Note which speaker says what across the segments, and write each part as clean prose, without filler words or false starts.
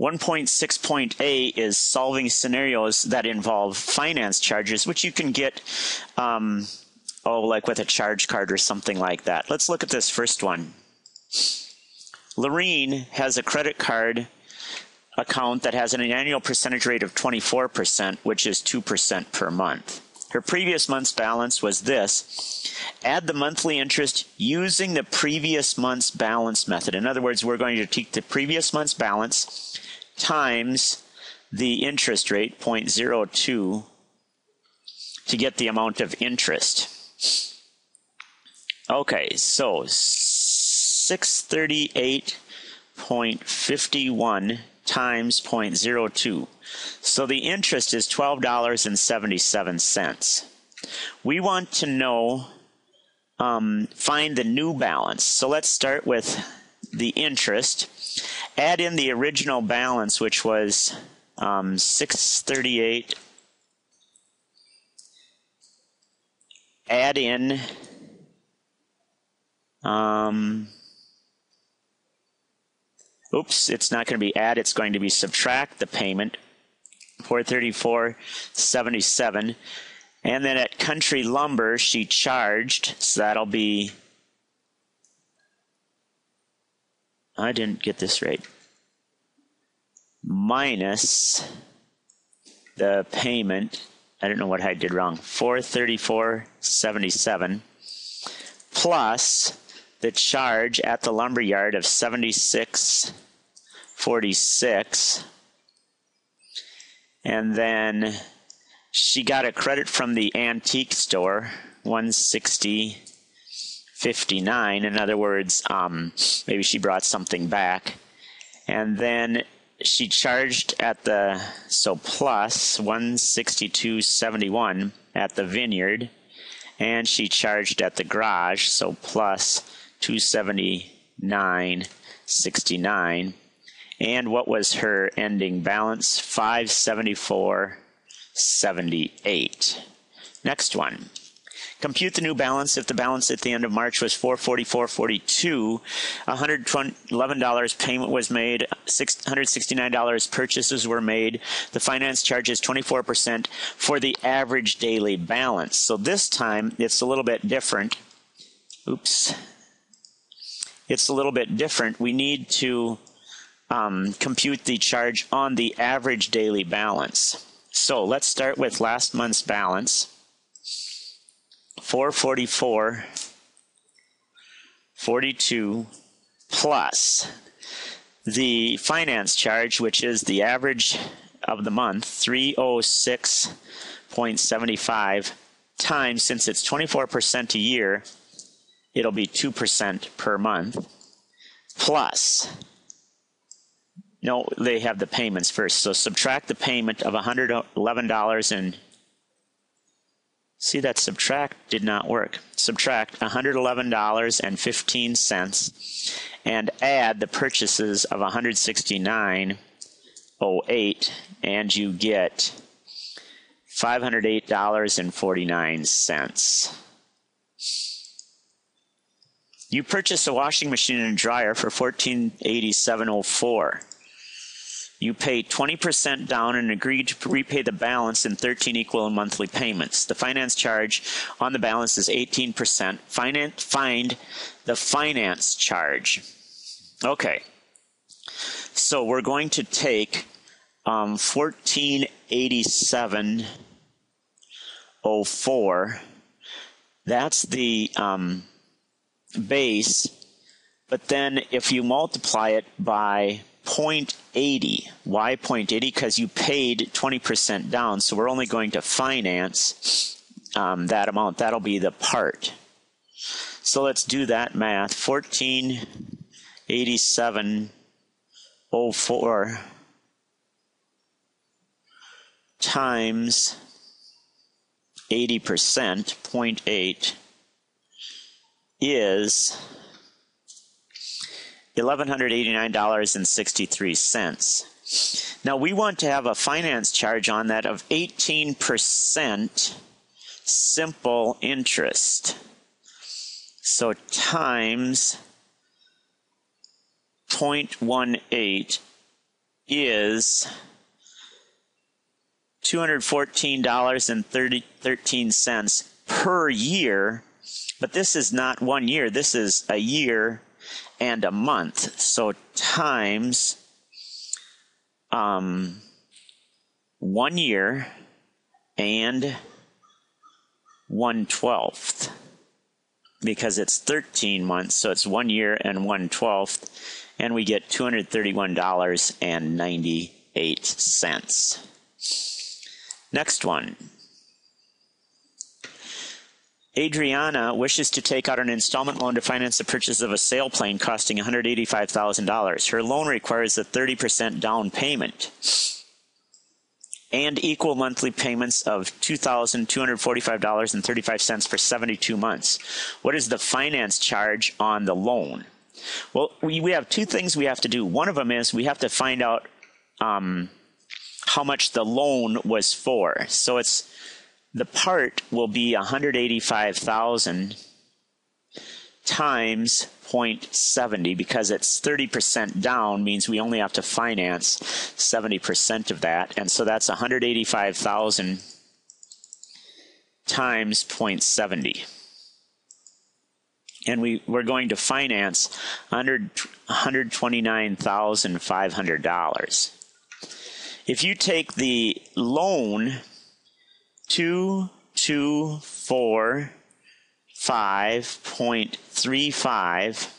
Speaker 1: 1.6.a is solving scenarios that involve finance charges, which you can get, like with a charge card or something like that. Let's look at this first one. Lorene has a credit card account that has an annual percentage rate of 24%, which is 2% per month. Her previous month's balance was this. Add the monthly interest using the previous month's balance method. In other words, we're going to take the previous month's balance times the interest rate, 0.02, to get the amount of interest. Okay, so 638.51 times 0.02. So the interest is $12.77. We want to know, find the new balance. So let's start with the interest. Add in the original balance, which was 638. Add in it's not going to be add, it's going to be subtract the payment, $434.77. And then at Country Lumber, she charged, so that'll be, I didn't get this right, minus the payment, I don't know what I did wrong, $434.77, plus the charge at the lumber yard of $76.46, and then she got a credit from the antique store, $160.59. In other words, maybe she brought something back, and then she charged at the plus $162.71 at the vineyard, and she charged at the garage, so plus $279.69. And what was her ending balance? $574.78. Next one. Compute the new balance if the balance at the end of March was $444.42. $111 payment was made. $169 purchases were made. The finance charge is 24% for the average daily balance. So this time it's a little bit different. It's a little bit different. We need to compute the charge on the average daily balance. So let's start with last month's balance. $444.42 plus the finance charge, which is the average of the month, $306.75 times, since it's 24% a year, it'll be 2% per month, plus, no, they have the payments first, so subtract the payment of $111 and, see, that subtract did not work. Subtract $111.15 and add the purchases of $169.08, and you get $508.49. You purchase a washing machine and dryer for $1,487.04. You pay 20% down and agree to repay the balance in 13 equal monthly payments. The finance charge on the balance is 18%. Find the finance charge. Okay, so we're going to take $1,487.04. That's the base, but then if you multiply it by 0.80. Why 0.80? Because you paid 20% down, so we're only going to finance that amount. That'll be the part. So let's do that math. 1487.04 times 80%, 0.8, is $1,189.63. Now we want to have a finance charge on that of 18% simple interest. So times 0.18 is $214.13 per year, but this is not 1 year. This is a year and a month. So times 1 year and 1/12, because it's 13 months, so it's 1 year and 1/12, and we get $231.98. Next one. Adriana wishes to take out an installment loan to finance the purchase of a sailplane costing $185,000. Her loan requires a 30% down payment and equal monthly payments of $2,245.35 for 72 months. What is the finance charge on the loan? Well, we have two things we have to do. One of them is we have to find out how much the loan was for. So the part will be $185,000 times 0.70, because it's 30% down, means we only have to finance 70% of that. And so that's $185,000 times 0.70. And we're going to finance $129,500. If you take the loan 2,245.35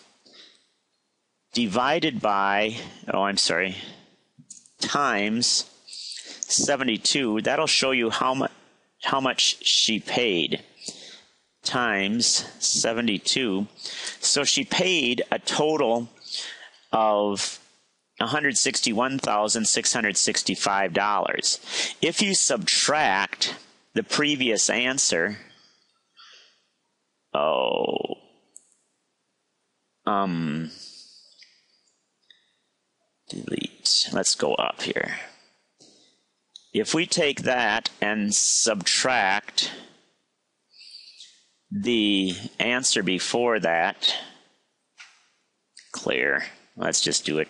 Speaker 1: divided by, times 72, that'll show you how much she paid, times 72. So she paid a total of $161,665. If you subtract the previous answer, delete. Let's go up here. If we take that and subtract the answer before that, clear. Let's just do it.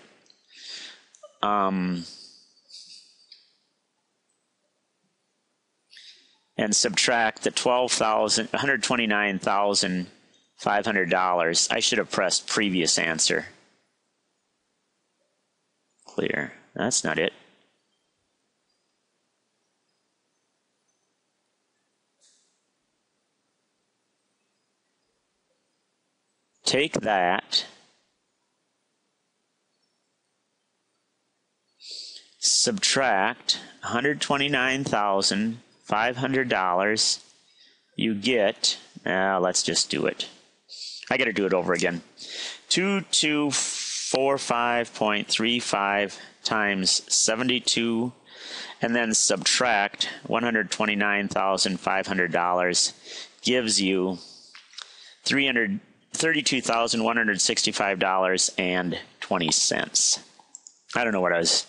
Speaker 1: And subtract the $129,500. I should have pressed previous answer. Clear. That's not it. Take that, subtract $129,500, you get, let's just do it. I got to do it over again. 2,245.35 times 72, and then subtract $129,500 gives you $32,165.20. I don't know what I was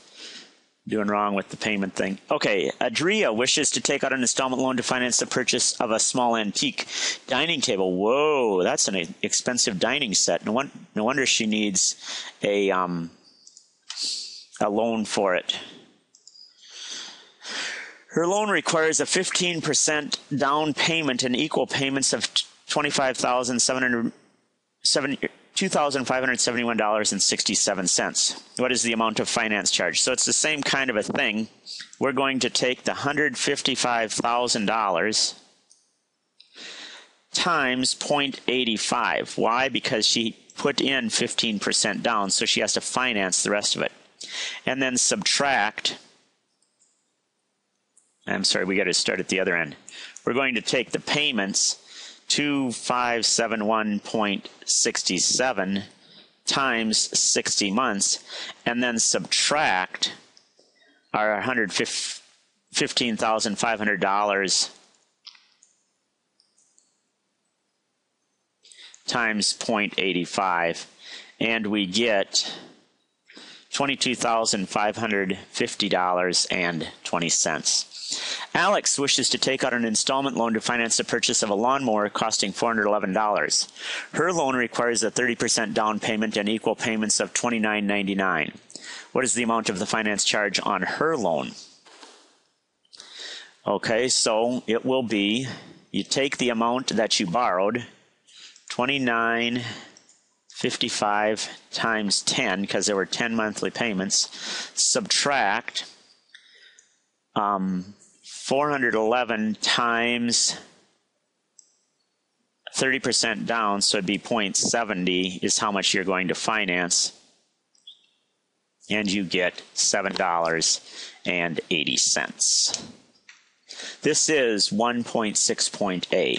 Speaker 1: doing wrong with the payment thing. Okay, Adria wishes to take out an installment loan to finance the purchase of a small antique dining table. Whoa, that's an expensive dining set. No wonder she needs a loan for it. Her loan requires a 15% down payment and equal payments of $2,571.67. What is the amount of finance charge? So it's the same kind of a thing. We're going to take the $155,000 times 0.85. Why? Because she put in 15% down, so she has to finance the rest of it. And then subtract, I'm sorry, we got to start at the other end. We're going to take the payments, 2,571.67 times 60 months, and then subtract our $115,500 times 0.85, and we get $22,550.20. Alex wishes to take out an installment loan to finance the purchase of a lawnmower costing $411. Her loan requires a 30% down payment and equal payments of $29.99. what is the amount of the finance charge on her loan? Okay, so it will be, you take the amount that you borrowed, $29.55 times 10, because there were 10 monthly payments, subtract 411 times 30% down, so it'd be 0.70 is how much you're going to finance, and you get $7.80. This is 1.6.A.